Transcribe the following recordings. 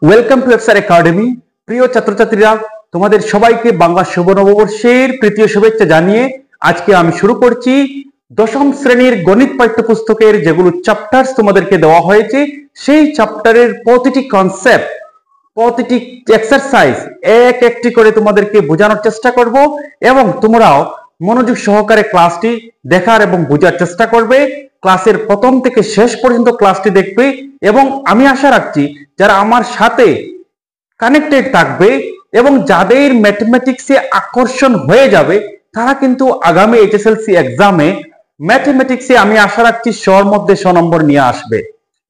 Welcome to XR academy. প্রিয় ছাত্রছাত্রীরা, তোমাদের সবাইকে বাংলা শুভ নববর্ষের প্রীতীয় শুভেচ্ছা জানিয়ে আজকে আমি শুরু করছি দশম শ্রেণীর গণিত পাঠ্যপুস্তকের যেগুলো চ্যাপ্টার্স তোমাদেরকে দেওয়া হয়েছে সেই চ্যাপ্টারের প্রতিটি কনসেপ্ট, প্রতিটি এক্সারসাইজ এক একটি করে তোমাদেরকে বোঝানোর চেষ্টা করব এবং তোমরাও মনোযোগ সহকারে ক্লাসটি দেখার এবং বোঝার চেষ্টা করবে। ক্লাসের প্রথম থেকে শেষ পর্যন্ত ক্লাসটি দেখবে এবং আমি আশা রাখছি যারা আমার সাথে কানেক্টেড থাকবে এবং যাদের ম্যাথমেটিক্সে আকর্ষণ হয়ে যাবে তারা কিন্তু আগামী এইচএসএলসি এক্সামে ম্যাথমেটিক্সে আমি আশা রাখছি 100 এর মধ্যে 100 নম্বর নিয়ে আসবে।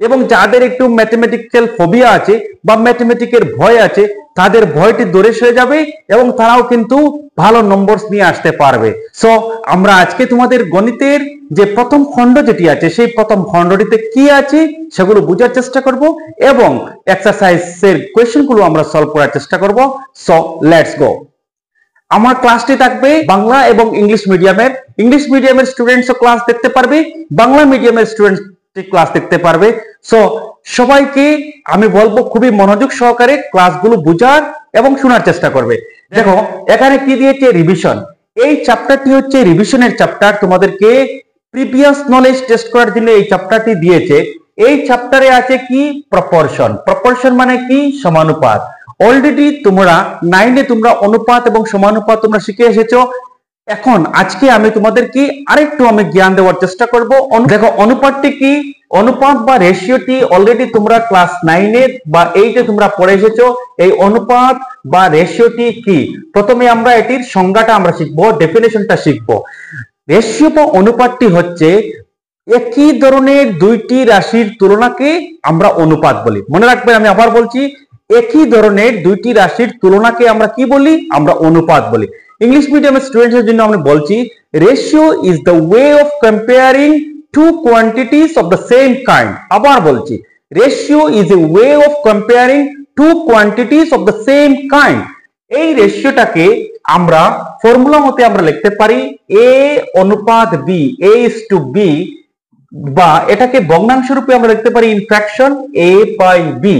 এবং যাদের একটু ম্যাথমেটিক্যাল ফোবিয়া আছে বা ম্যাথমেটিকের ভয় আছে তাদের ভয়টি দূরে সরে যাবে এবং তারাও কিন্তু ভালো নম্বর নিয়ে আসতে পারবে। সো আমরা আজকে তোমাদের গণিতের যে প্রথম খণ্ড যেটি আছে সেই প্রথম খণ্ডটিতে কি আছে সেগুলো বোঝার চেষ্টা করব এবং এক্সারসাইজের কোয়েশ্চেনগুলো আমরা সলভ করার চেষ্টা করব। So let's go. আমার ক্লাসটি থাকবে বাংলা এবং ইংলিশ মিডিয়ামের স্টুডেন্টসও ক্লাস দেখতে পারবে, বাংলা মিডিয়ামের স্টুডেন্টস ক্লাস দেখতে পারবে। সো সবাইকে আমি বলবো খুবই মনোযোগ সহকারে ক্লাসগুলো বোঝার এবং শোনার চেষ্টা করবে। দেখো এখানে কি দিয়েছে, রিভিশন। এই চ্যাপ্টারটি হচ্ছে রিভিশনের চ্যাপ্টার। তোমাদেরকে প্রিভিয়াস নলেজ টেস্ট করার জন্য এই চ্যাপ্টারটি দিয়েছে। এই চ্যাপ্টারে আছে কি, প্রপোর্শন মানে কি, সমানুপাত। অলরেডি তোমরা 9 তোমরা অনুপাত এবং সমানুপাত তোমরা শিখে এসেছো। এখন আজকে আমি তোমাদেরকে আরেকটু জ্ঞান দেওয়ার চেষ্টা করব। দেখো অনুপাতটি কি, অনুপাত বা রেশিওটি অলরেডি তোমরা ক্লাস 9 বা 8 তোমরা পড়ে এসেছো। এই অনুপাত বা রেশিওটি কি, প্রথমে আমরা এটির সংজ্ঞাটা আমরা শিখবো, ডেফিনেশনটা শিখবো। রেশিও বা অনুপাতটি হচ্ছে একই ধরনের দুইটি রাশির তুলনাকে আমরা অনুপাত বলি। মনে রাখবেন, আমি আবার বলছি, একই ধরনের দুইটি রাশির তুলনাকে আমরা কি বলি, আমরা অনুপাত বলি। ইংলিশ মিডিয়ামের স্টুডেন্টসদের জন্য আমি বলছি ratio is the way of comparing two quantities of the same kind. আবার বলছি, ratio is a way of comparing two quantities of the same kind. এই রেশিওটাকে আমরা ফর্মুলা মতে আমরা লিখতে পারি এ অনুপাত B, A is to B, বা এটাকে ভগ্নাংশ রূপে আমরা লিখতে পারি in fraction A by B.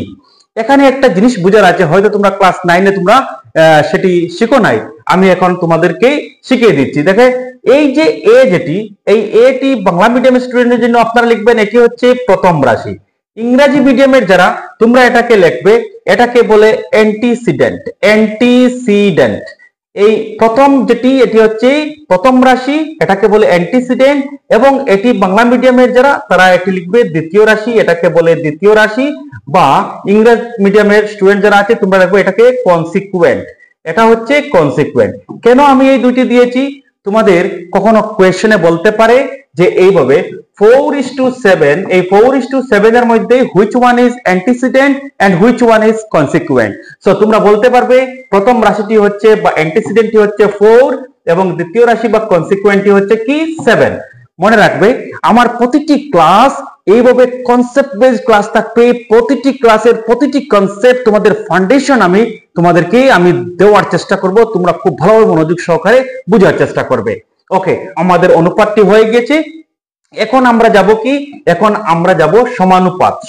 এখানে একটা জিনিস বুঝার আছে, হয়তো তোমরা ক্লাস 9 তোমরা সেটি শিখো নাই, আমি এখন তোমাদেরকে শিখিয়ে দিচ্ছি। দেখে এই যে এ যেটি, এই এটি বাংলা মিডিয়ামের স্টুডেন্টের জন্য আপনারা লিখবেন এটি হচ্ছে প্রথম রাশি। ইংরেজি মিডিয়ামের যারা তোমরা এটাকে লিখবে, এটাকে বলে অ্যান্টিসিডেন্ট। এই প্রথম যেটি এটি হচ্ছে প্রথম রাশি, এটাকে বলে অ্যান্টিসিডেন্ট। এবং এটি বাংলা মিডিয়ামের যারা তারা এটি লিখবে দ্বিতীয় রাশি, এটাকে বলে দ্বিতীয় রাশি। বা ইংরেজি মিডিয়ামের স্টুডেন্ট যারা আছে তোমরা লিখবে এটাকে কনসিকুয়েন্ট। এটা হচ্ছে কনসিকুয়েন্ট। কেন আমি এই দুইটি দিয়েছি, তোমাদের কখনো কোয়েশ্চেনে বলতে পারে যে এইভাবে 4:7, এই 4:7 এর মধ্যে which one is antecedent and which one is consequent. So তোমরা বলতে পারবে প্রথম রাশিটি হচ্ছে বা অ্যান্টিসিডেন্টটি হচ্ছে 4 এবং দ্বিতীয় রাশি বা কনসিকুয়েন্টটি হচ্ছে কি 7। মনে রাখবে আমার প্রতিটি ক্লাস এইভাবে কনসেপ্ট বেস ক্লাস থাকবে। প্রতিটি ক্লাসের প্রতিটি কনসেপ্ট তোমাদের ফাউন্ডেশন আমি তোমাদেরকে দেওয়ার চেষ্টা করব, তোমরা খুব ভালোভাবে মনোযোগ সহকারে বোঝার চেষ্টা করবে। ওকে, আমাদের অনুপাতটি হয়ে গেছে। এখন আমরা যাব কি, এখন আমরা যাব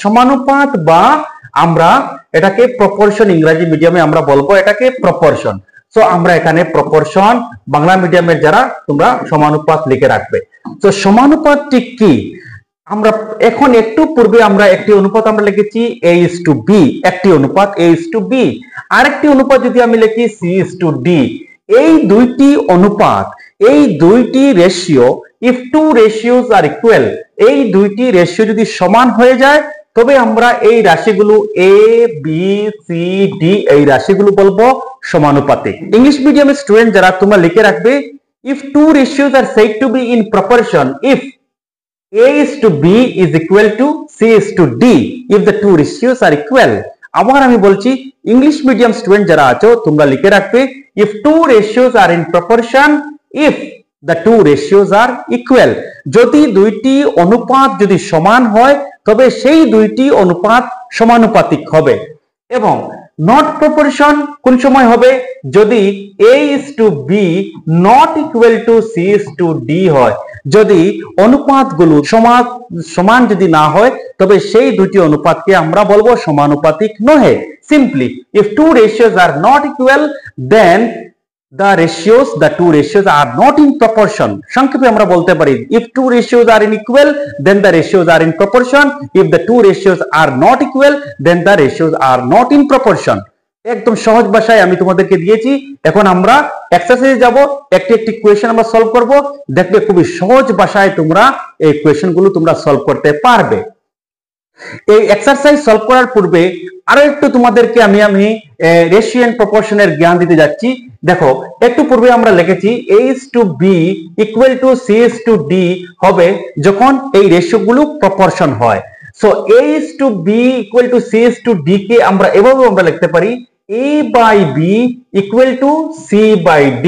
সমানুপাত বা আমরা এটাকে প্রপোর্শন, ইংরেজি মিডিয়ামে আমরা বলবো এটাকে প্রপোর্শন। সো আমরা এখানে প্রপোর্শন, বাংলা মিডিয়ামের যারা তোমরা সমানুপাত লিখে রাখবে। তো সমানুপাতটি কি, আমরা এখন একটু পূর্বে আমরা একটি অনুপাত আমরা লিখেছি a:b, একটি অনুপাত a:b। আরেকটি অনুপাত যদি আমি লিখি c:d। এই দুইটি অনুপাত, এই দুইটি ratio, if two ratios are equal, এই দুইটি রেশিও যদি সমান হয়ে যায় তবে আমরা এই রাশিগুলো a b c d এই রাশিগুলো বলবো সমানুপাতিক। ইংলিশ মিডিয়ামের স্টুডেন্ট যারা তোমরা লিখে রাখবে if two ratios are said to be in proportion, if a:b is equal to c:d, if the two ratios are equal। আবার আমি বলছি ইংলিশ মিডিয়াম স্টুডেন্ট যারা আছো তোমরা লিখে রাখবে if two ratios are in proportion, if the two ratios are equal। যদি দুইটি অনুপাত যদি সমান হয় তবে সেই দুইটি অনুপাত সমানুপাতিক হবে। এবং নট প্রপোর্শন কোন সময় হবে? যদি a is to b not equal to c is to d হয়। যদি অনুপাতগুলো সমান যদি না হয় তবে সেই দুটি অনুপাতকে আমরা বলবো সমানুপাতিক নহে। Simply if two ratios are not equal then the two ratios are not in proportion। সংক্ষেপে আমরা বলতে পারি if two ratios are unequal then the ratios are in proportion, if the two ratios are not equal then the ratios are not in proportion। একদম সহজ ভাষায় আমি তোমাদেরকে দিয়েছি। এখন আমরা এক্সারসাইজে যাব, একটি একটি কোয়েশ্চেন আমরা সলভ করব। দেখবে খুবই সহজ ভাষায় তোমরা এই কোয়েশ্চেনগুলো তোমরা সলভ করতে পারবে। এই এক্সারসাইজ সলভ করার পূর্বে আরো একটু তোমাদেরকে আমি রেশিও এন্ড প্রপোর্শনের জ্ঞান দিতে যাচ্ছি। দেখো একটু পূর্বে আমরা লিখেছি a is to b equal to c is to d হবে যখন এই রেশিওগুলো প্রপোর্শন হয়। So a is to b equal to c is to d কে আমরা এভাবে আমরা লিখতে পারি a by b equal to c by d।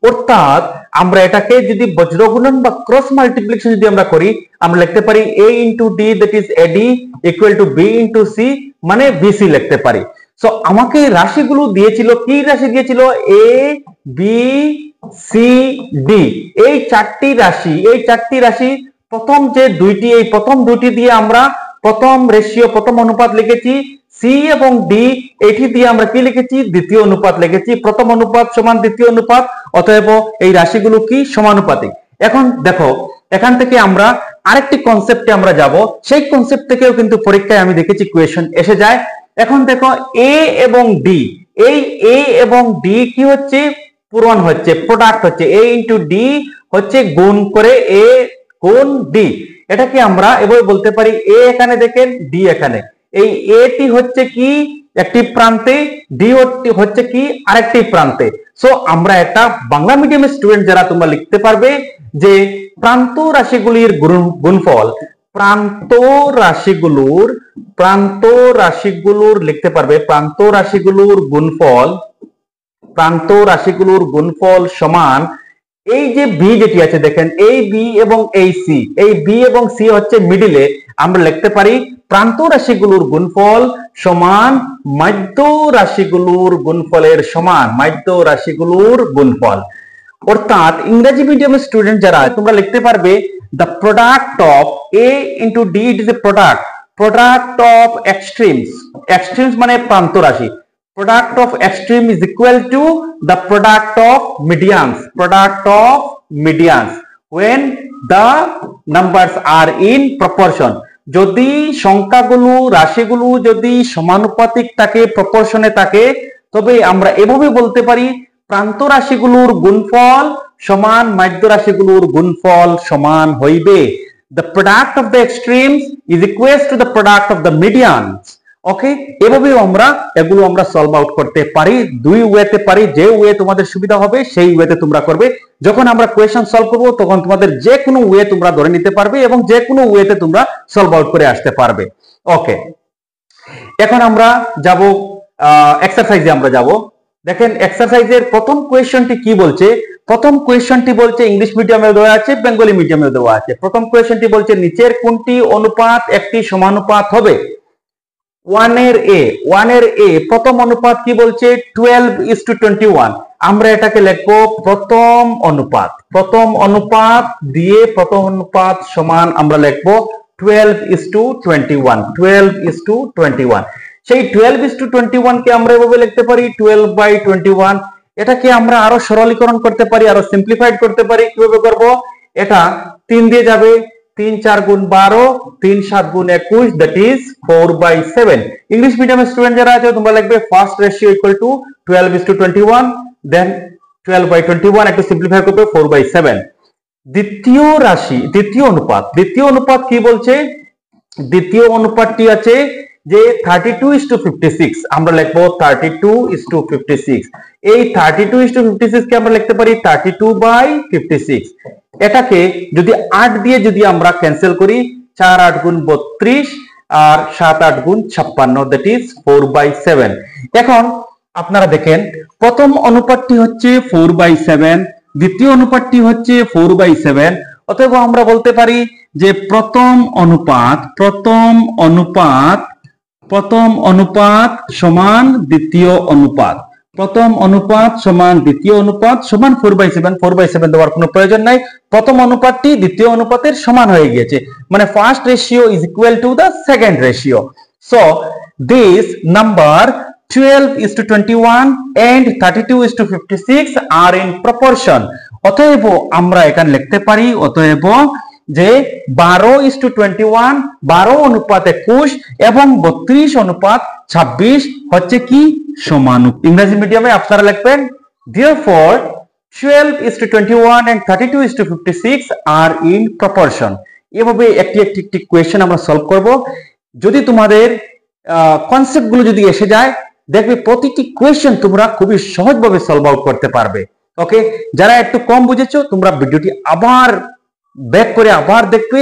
অর্থাৎ আমরা এটাকে যদি বজ্রগুণন বা ক্রস মাল্টিপ্লিকেশন যদি আমরা করি আমরা লিখতে পারি a into d that is ad equal to b into c মানে bc লিখতে পারি। সো আমাকে রাশিগুলো দিয়েছিল, কি রাশি দিয়েছিল? a b c d এই চারটি রাশি প্রথম যে দুইটি, এই প্রথম দুইটি দিয়ে আমরা প্রথম রেশিও প্রথম অনুপাত লিখেছি, c এবং d এটি দিয়ে আমরা কি লিখেছি? দ্বিতীয় অনুপাত লিখেছি। প্রথম অনুপাত সমান দ্বিতীয় অনুপাত, অতএব এই রাশিগুলো কি? সমানুপাতিক। এখন দেখো এখান থেকে আমরা আরেকটি কনসেপ্টে আমরা যাব, সেই কনসেপ্ট থেকেও কিন্তু পরীক্ষায় আমি দেখেছি কোয়েশ্চেন এসে যায়। এখন দেখো a এবং d, এই a এবং d কি হচ্ছে? পূরণ হচ্ছে, প্রোডাক্ট হচ্ছে। a into d হচ্ছে গুণ করে a গুণ d। এটাকে আমরা এভাবে বলতে পারি a এখানে দেখেন, d এখানে। এই a টি হচ্ছে কি? একটি প্রান্তে, d হচ্ছে কি? আরেকটি প্রান্তে। সো আমরা একটা বাংলা মিডিয়ামের স্টুডেন্ট যারা তোমরা লিখতে পারবে যে প্রান্ত রাশিগুলির গুণফল, প্রান্ত রাশিগুলোর লিখতে পারবে প্রান্ত রাশিগুলোর গুণফল সমান এই যে b যেটি আছে দেখেন, এই b এবং এই c, এই b এবং c হচ্ছে মিডিলে, আমরা লিখতে পারি প্রান্ত রাশিগুলোর গুণফল সমান মাধ্য রাশিগুলোর গুণফলের সমান, মাধ্য রাশিগুলোর গুণফল। অর্থাৎ ইংরেজি মিডিয়ামের স্টুডেন্ট যারা তোমরা লিখতে পারবে the product of a into d, it is a product of extremes মানে প্রান্ত রাশি, product of extreme is equal to the product of medians when the numbers are in proportion। যদি সংখ্যাগুলো রাশিগুলো যদি সমানুপাতিক থাকে, প্রপোর্শনে থাকে, তবে আমরা এভাবে বলতে পারি প্রান্ত রাশিগুলোর গুণফল সমান মাধ্য রাশিগুলোর গুণফল সমান হইবে। The product of the extremes is equal to the product of the medians। ওকে, এভাবে এগুলো আমরা সলভ আউট করতে পারি। দুই ওয়েতে পারি, যে ওয়ে তোমাদের সুবিধা হবে সেই ওয়েতে তোমরা করবে। যখন আমরা কোয়েশ্চেন সলভ করব তখন তোমাদের যে কোনো ওয়ে তোমরা ধরে নিতে পারবে এবং যে কোনো ওয়েতে তোমরা সলভ আউট করে আসতে পারবে। ওকে, এখন আমরা যাব এক্সারসাইজে আমরা যাব। দেখেন এক্সারসাইজের প্রথম কোয়েশ্চেনটি কি বলছে? প্রথম কোয়েশ্চেনটি বলছে ইংলিশ মিডিয়ামে দেওয়া আছে, বেঙ্গলি মিডিয়ামে দেওয়া আছে। প্রথম কোয়েশ্চেনটি বলছে নিচের কোনটি অনুপাত একটি সমানুপাত হবে? 1 এর a প্রথম অনুপাত কি বলছে? 12:21। আমরা এটাকে লিখবো প্রথম অনুপাত দিয়ে প্রথম অনুপাত সমান আমরা লিখবো 12:21। সেই 12:21 কে আমরা এভাবে লিখতে পারি 12/21। এটাকে আমরা আরো সরলীকরণ করতে পারি, আরো সিম্পলিফাইড করতে পারি। কিভাবে করব? এটা 3 দিয়ে যাবে, 3 4 গুণ 12, 3 7 গুণ 21, that is 4/7। ইংলিশ মিডিয়ামের স্টুডেন্ট যারা আছে তোমরা লিখবে ফার্স্ট রেশিও ইকুয়াল টু 12:21, দেন 12/21 একটু সিম্পলিফাই করবে 4/7। দ্বিতীয় অনুপাত কি বলছে? দ্বিতীয় অনুপাতটি আছে যে 32:56। আমরা লিখবো 32:56। এই 32:56 কে আমরা লিখতে পারি 32/56। এটাকে যদি 8 দিয়ে যদি আমরা ক্যান্সেল করি, 4 8 গুণ 32 আর 7 8 গুণ 56, that is 4/7। এখন আপনারা দেখেন প্রথম অনুপাতটি হচ্ছে 4/7, দ্বিতীয় অনুপাতটি হচ্ছে 4/7। অতএব আমরা বলতে পারি যে প্রথম অনুপাত প্রথম অনুপাত সমান দ্বিতীয় অনুপাত, প্রথম অনুপাত সমান দ্বিতীয় অনুপাত সমান 4/7, 4/7 দেওয়ার কোনো প্রয়োজন নাই। প্রথম অনুপাতটি দ্বিতীয় অনুপাতের সমান হয়ে গিয়েছে, মানে first ratio is equal to the second ratio. So this number 12:21 and 32:56 are in proportion. অতএব আমরা এখানে লিখতে পারি, অতএব যে 12:21, 12 অনুপাত 21 এবং 32 অনুপাত 26 হচ্ছে কি সমানুপাত। ইংরেজি মিডিয়ামে আপনারা লিখবেন therefore 12:21 and 32:56 are in proportion। এভাবে একটি একটি কোয়েশ্চেন আমরা সলভ করব। যদি তোমাদের কনসেপ্ট গুলো যদি এসে যায়, দেখবে প্রতিটি কোয়েশ্চেন তোমরা খুবই সহজভাবে সলভ আউট করতে পারবে। ওকে, যারা একটু কম বুঝেছো তোমরা ভিডিওটি আবার ব্যাক করে আবার দেখবে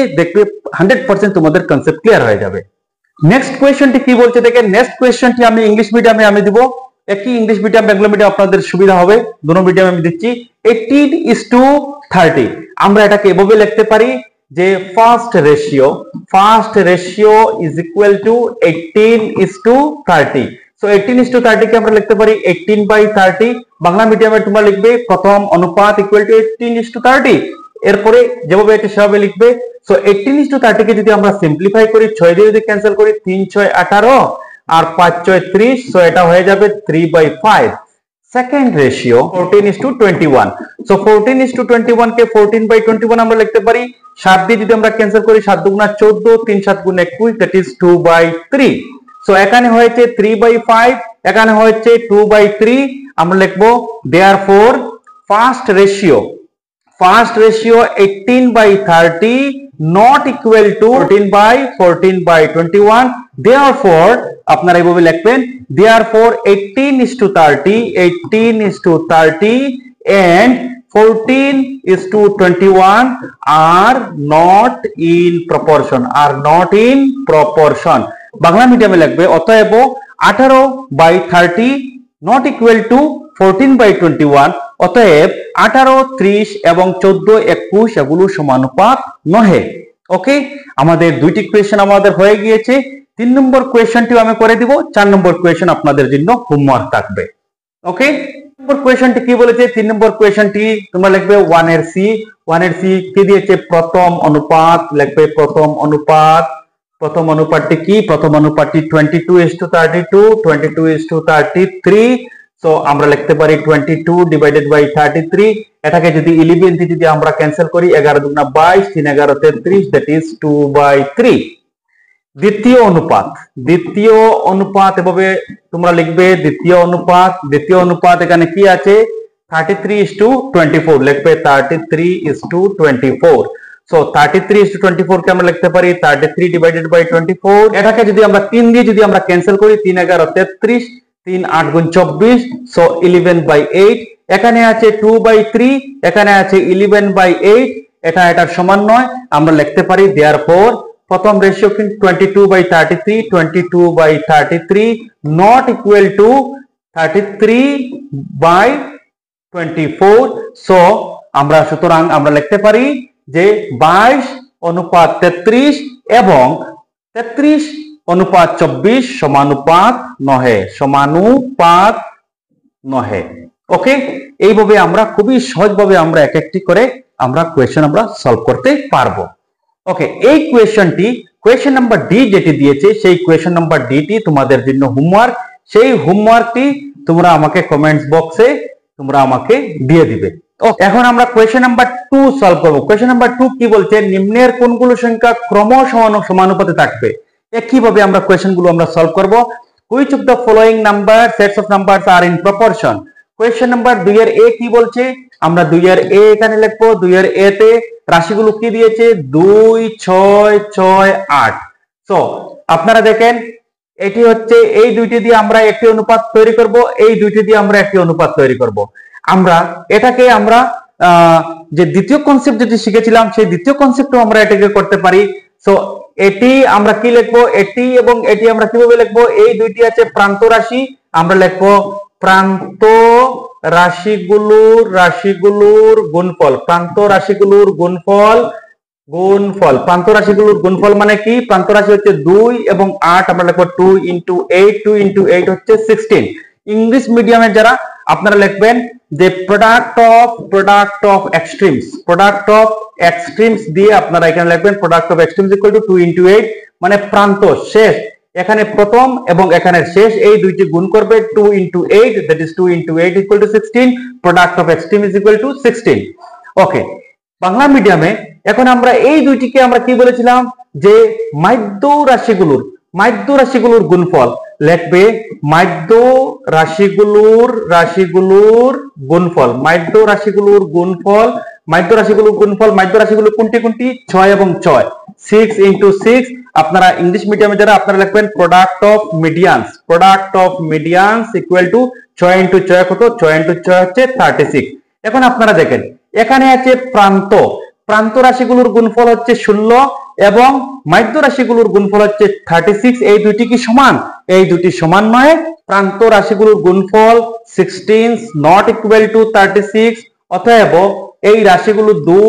100% তোমাদের কনসেপ্ট ক্লিয়ার হয়ে যাবে। নেক্সট কোয়েশ্চনটি কি বলছে দেখেন। নেক্সট কোয়েশ্চনটি আমি ইংলিশ মিডিয়ামে আমি দিব, একই ইংলিশ মিডিয়াম বাংলা মিডিয়াম আপনাদের সুবিধা হবে, দুটো মিডিয়ামে আমি দিচ্ছি। 18:30 আমরা এটাকে এভাবে লিখতে পারি যে first ratio is equal to 18:30। So 18:30 কে আমরা লিখতে পারি 18/30। বাংলা মিডিয়ামে তোমরা লিখবে প্রথম অনুপাত ইকুয়াল টু 18:30, এরপরে যেভাবে এটা সেভাবে লিখবে। সো 18:30 কে যদি আমরা সিম্পলিফাই করি, 6 দিয়ে যদি ক্যান্সেল করি 3 6 18 আর 5 6 30, সো এটা হয়ে যাবে 3/5। Second ratio 14:21। সো 14:21 কে 14/21 আমরা লিখতে পারি। 7 দিয়ে যদি আমরা ক্যান্সেল করি 7 দুগুণা 14, 3 7 গুণ 21, দ্যাট ইজ 2/3। সো এখানে হয়েছে 3/5, এখানে হয়েছে 2/3। আমরা লিখবো therefore first ratio 18/30 not equal to 14/21। therefore আপনারা এইভাবে লিখবেন therefore 18:30 and 14:21 are not in proportion। Bangla মিডিয়ামে লিখবে অতএব 18/30 not equal to 14/21, অতএব 18, 30 এবং 14, 21 এগুলো সমানুপাত নহে। ওকে, আমাদের দুইটি কোয়েশ্চেন আমাদের হয়ে গিয়েছে। 3 নম্বর কোয়েশ্চেনটিও আমি করে দিব, 4 নম্বর কোয়েশ্চেন আপনাদের জন্য হোমওয়ার্ক থাকবে। ওকে, নম্বর কোয়েশ্চেনটি কি বলেছে? 3 নম্বর কোয়েশ্চেনটি তোমরা লিখবে 1 এর সি কি দিয়েছে? প্রথম অনুপাত লিখবে প্রথম অনুপাতটি কি? প্রথম অনুপাতটি 22:32, 22:33। সো আমরা লিখতে পারি 22/33। এটাকে যদি 11 দিয়ে যদি আমরা ক্যান্সেল করি 11 দুগুণা 22, 3 11 33, দ্যাট ইজ 2/3। দ্বিতীয় অনুপাত এভাবে তোমরা লিখবে দ্বিতীয় অনুপাত এখানে কি আছে? 33:24 লিখবে 33:24। সো 33:24 কে আমরা লিখতে পারি 33/24। এটাকে যদি আমরা 3 দিয়ে যদি আমরা ক্যান্সেল করি 3 11 33, 3 8 গুণ 24, সো 11/8। এখানে আছে 2/3, এখানে আছে 11/8, এটার সমান নয়। আমরা লিখতে পারি therefore প্রথম রেশিও কিন্তু 22/33 not equal to 33/24। সো আমরা সুতরাং আমরা লিখতে পারি যে 22:33 এবং 33:24 সমানুপাত নহে। ওকে, এইভাবে আমরা খুবই সহজভাবে আমরা এক একটি করে আমরা কোয়েশ্চেন আমরা সলভ করতে পারবো। ওকে, এই কোয়েশ্চেন নাম্বার ডি যেটি দিয়েছে সেই কোয়েশ্চেন নাম্বার ডিটি তোমাদের জন্য হোমওয়ার্ক। সেই হোমওয়ার্কটি তোমরা আমাকে কমেন্টস বক্সে তোমরা আমাকে দিয়ে দিবে। এখন আমরা কোয়েশ্চেন নাম্বার 2 সলভ করব। কোয়েশ্চেন নাম্বার 2 কি বলছে? নিম্নের কোনগুলো সংখ্যা ক্রমশ সমানুপাতে থাকবে? কিভাবে আমরা কোয়েশ্চেন গুলো আমরা সলভ করব? Which of the following sets of numbers are in proportion. Question number 2 এর এ কি বলছে? আমরা 2 এর এ এখানে লিখবো। 2 এর এ তে রাশিগুলো কি দিয়েছে? 2 6 6 8। সো আপনারা দেখেন এটি হচ্ছে এই দুইটি দিয়ে আমরা একটি অনুপাত তৈরি করব, এই দুইটি দিয়ে আমরা একটি অনুপাত তৈরি করব। আমরা এটাকে আমরা যে দ্বিতীয় কনসেপ্ট যেটি শিখেছিলাম সেই দ্বিতীয় কনসেপ্টও আমরা এটাকে করতে পারি। সো এটি আমরা কি লিখবো? এটি এবং এটি আমরা কিভাবে লিখবো? এই দুইটি আছে প্রান্ত রাশি, আমরা লিখবো প্রান্ত রাশিগুলোর গুণফল, প্রান্ত রাশিগুলোর গুণফল গুণফল, প্রান্ত রাশিগুলোর গুণফল মানে কি? প্রান্ত রাশি হচ্ছে 2 এবং 8, আমরা লিখবো 2 into 8, 2 into 8 হচ্ছে 16। ইংলিশ মিডিয়ামের যারা আপনারা লিখবেন যে প্রোডাক্ট অফ এক্সট্রিমস দিয়ে আপনারা এখানে লিখবেন product of extremes equal to 2 into 8, মানে প্রান্ত শেষ, এখানে প্রথম এবং এখানে শেষ এই দুইটি গুণ করবে 2 into 8, that is 2 into 8 equal to 16, product of extreme is equal to 16। Okay, Bangla মিডিয়ামে এখন আমরা এই দুইটিকে আমরা কি বলেছিলাম যে মাধ্য রাশিগুলোর গুণফল লিখবে, মাধ্য রাশিগুলোর গুণফল, মাধ্য রাশিগুলো কোনটি কোনটি? 6 এবং 6, 6 into 6। আপনারা ইংলিশ মিডিয়ামে যারা আপনারা লিখবেন product of medians equal to 6 into 6 কত? 6 into 6 হচ্ছে 36। এখন আপনারা দেখেন এখানে আছে প্রান্ত রাশিগুলোর গুণফল হচ্ছে 16 এবং মাধ্য রাশিগুলোর গুণফল হচ্ছে 36। এই দুইটি কি সমান? এই দুটি সমান নয়। প্রান্ত রাশিগুলোর গুণফল 16 not equal to 36, অতএব এই রাশিগুলো 2,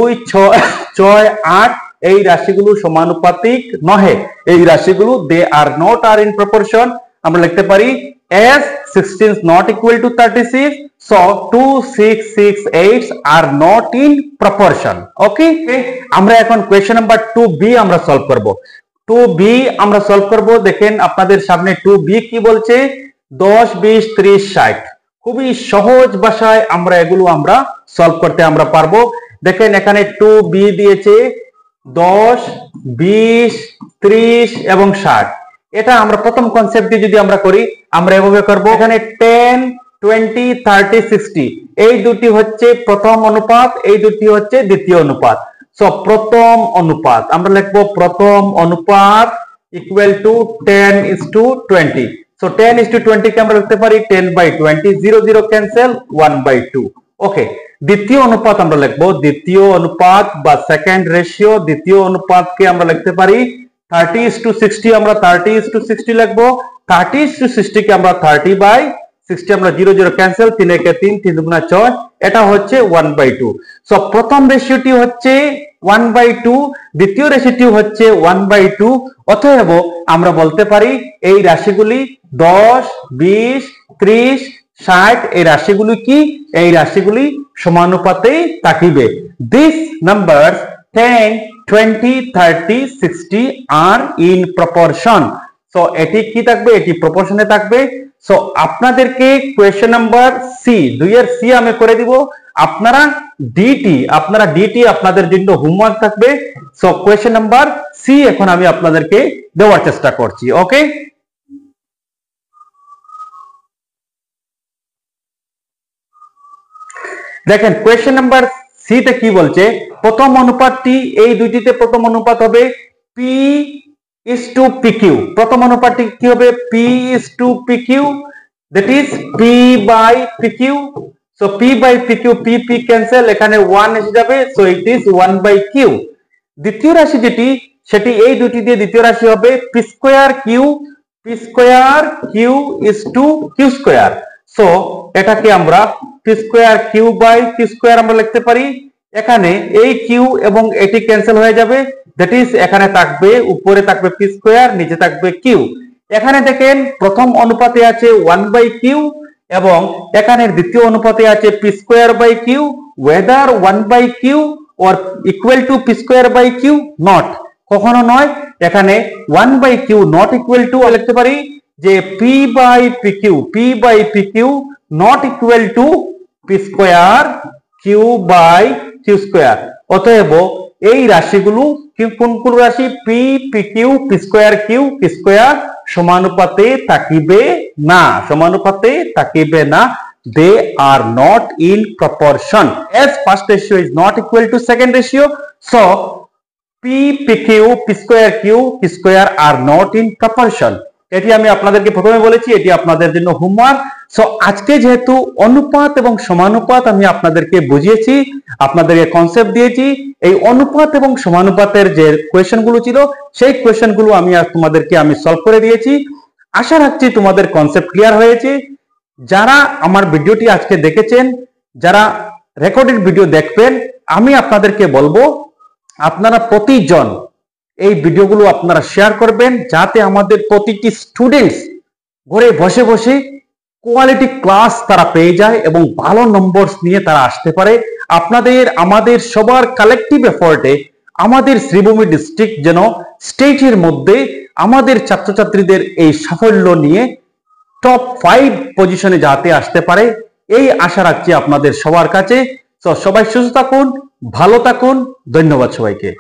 6, 8 এই রাশিগুলো সমানুপাতিক নহে। এই রাশিগুলো they are not are in proportion। আমরা লিখতে পারি as 16 not equal to 36, so 2, 6, 6, 8 are not in proportion। ওকে, আমরা এখন কোয়েশ্চন নাম্বার 2b আমরা সলভ করব। 2b আমরা সলভ করব। দেখেন আপনাদের সামনে 2b কি বলছে? 10, 20, 30, 60। খুবই সহজ ভাষায় আমরা এগুলো আমরা সলভ করতে আমরা পারবো। দেখেন এখানে 2b দিয়েছে 10, 20, 30 এবং 60। এটা আমরা প্রথম কনসেপ্ট দিয়ে যদি আমরা করি আমরা এভাবে করব। এখানে 10, 20, 30, 60 এই দুটি হচ্ছে প্রথম অনুপাত, এই দুটি হচ্ছে দ্বিতীয় অনুপাত। সো প্রথম অনুপাত আমরা লিখবো প্রথম অনুপাত ইকুয়াল টু 10:20। সো 10:20 কে আমরা লিখতে পারি 10/20, 0 0 ক্যান্সেল, 1/2। ওকে, দ্বিতীয় অনুপাত আমরা লিখবো দ্বিতীয় অনুপাত বা সেকেন্ড রেশিও। দ্বিতীয় অনুপাতকে আমরা লিখতে পারি 30:60, আমরা 30:60 লিখবো। 30:60 কে আমরা 30/60, আমরা 0 0 ক্যান্সেল, 3 একে 3, 3 দুগুণা 6, এটা হচ্ছে 1/2। সো প্রথম রেশিওটি হচ্ছে 1/2, দ্বিতীয় রেশিওটি হচ্ছে 1/2। অতএব আমরা বলতে পারি এই রাশিগুলি 10, 20, 30, 60 এই রাশিগুলি কি? এই রাশিগুলি সমানুপাতে থাকিবে। This numbers 10, 20, 30, 60 are in proportion। So এটি কি থাকবে? এটি প্রপোর্শনে থাকবে। সো আপনাদেরকে কোয়েশ্চন নাম্বার সি, 2 এর সি আমি করে দিব। আপনারা ডিটি আপনাদের জন্য হোমওয়ার্ক থাকবে। সো কোয়েশ্চন নাম্বার সি এখন আমি আপনাদেরকে দেওয়ার চেষ্টা করছি। ওকে, দেখেন কোয়েশ্চন নাম্বার সি তে কি বলছে? প্রথম অনুপাতটি এই দুইটিতে প্রথম অনুপাত হবে P:PQ। প্রথম অনুপাতটি কি হবে? P:PQ, that is P/PQ। So P/PQ, P cancel, এখানে 1 এসে যাবে, সো ইট ইজ 1/Q। দ্বিতীয় রাশি যেটি সেটি এই দুটি দিয়ে দ্বিতীয় রাশি হবে P²Q Q², সো এটাকে আমরা P²Q/Q² আমরা লিখতে পারি। এখানে এই Q এবং এটি ক্যান্সেল হয়ে যাবে, দ্যাট ইজ এখানে থাকবে উপরে থাকবে P², নিচে থাকবে Q। এখানে দেখেন প্রথম অনুপাতে আছে 1/Q এবং এখানে দ্বিতীয় অনুপাতে আছে P²/Q, whether 1/Q or equal to P²/Q, not, কখনো নয়। এখানে 1/Q not equal to লিখতে পারি যে P/PQ not equal to P²Q/Q²। অতএব এই রাশিগুলো কোন রাশি? P/PQ, P²Q, Q² সমানুপাতে থাকিবে না, they are not in proportion as first ratio is not equal to second ratio, so P/PQ, P²Q, Q² are not in proportion। এটি আমি আপনাদেরকে প্রথমে বলেছি, এটি আপনাদের জন্য হোমওয়ার্ক। সো আজকে যেহেতু অনুপাত এবং সমানুপাত আমি আপনাদেরকে বুঝিয়েছি, আপনাদেরকে কনসেপ্ট দিয়েছি, এই অনুপাত এবং সমানুপাতের যে কোয়েশ্চেনগুলো ছিল সেই কোয়েশ্চেনগুলো আমি তোমাদেরকে সলভ করে দিয়েছি। আশা রাখছি তোমাদের কনসেপ্ট ক্লিয়ার হয়েছে। যারা আমার ভিডিওটি আজকে দেখেছেন, যারা রেকর্ডেড ভিডিও দেখবেন, আমি আপনাদেরকে বলবো আপনারা প্রতিজন এই ভিডিওগুলো আপনারা শেয়ার করবেন, যাতে আমাদের প্রতিটি স্টুডেন্টস ঘরে বসে বসে কোয়ালিটি ক্লাস তারা পেয়ে যায় এবং ভালো নম্বর নিয়ে তারা আসতে পারে। আপনাদের আমাদের সবার কালেকটিভ এফোর্টে আমাদের শ্রীভূমি ডিস্ট্রিক্ট যেন স্টেটের মধ্যে আমাদের ছাত্রছাত্রীদের এই সাফল্য নিয়ে টপ 5 পজিশনে যাতে আসতে পারে, এই আশা রাখছি আপনাদের সবার কাছে। তো সবাই সুস্থ থাকুন, ভালো থাকুন, ধন্যবাদ সবাইকে।